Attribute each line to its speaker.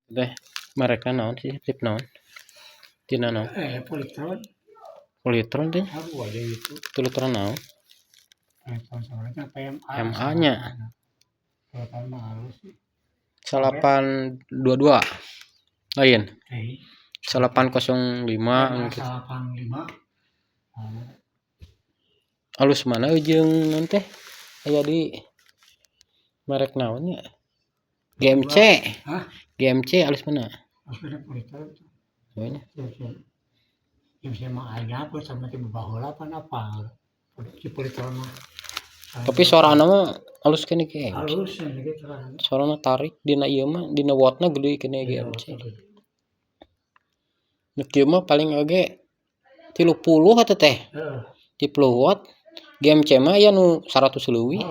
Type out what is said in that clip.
Speaker 1: Teh mereka naon sih tip naon? Tina naon?
Speaker 2: Polytron.
Speaker 1: Polytron teh?
Speaker 2: Ada itu.
Speaker 1: Polytron naon?
Speaker 2: Polytron soalnya PMA.
Speaker 1: MA-nya.
Speaker 2: Polytron mah halus sih.
Speaker 1: 822. Lain. 805
Speaker 2: gitu. 805.
Speaker 1: Alus mana jeung naon teh? Aya di merek naon nya? GMC.
Speaker 2: Hah?
Speaker 1: GMC alus mana?
Speaker 2: Alus mana Polytron?
Speaker 1: Oh nya.
Speaker 2: GMC mah aya apa sama ti baheula apa? Si Polytron mah.
Speaker 1: Tapi suarana mah alus kene GMC.
Speaker 2: Halus ya gitu.
Speaker 1: Suarana tarik dina ieu mah dina wattna gede kene GMC. Nu kieu mah paling oge 30 atuh teh. 30 watt. GMC mah aya nu 100 leuwih.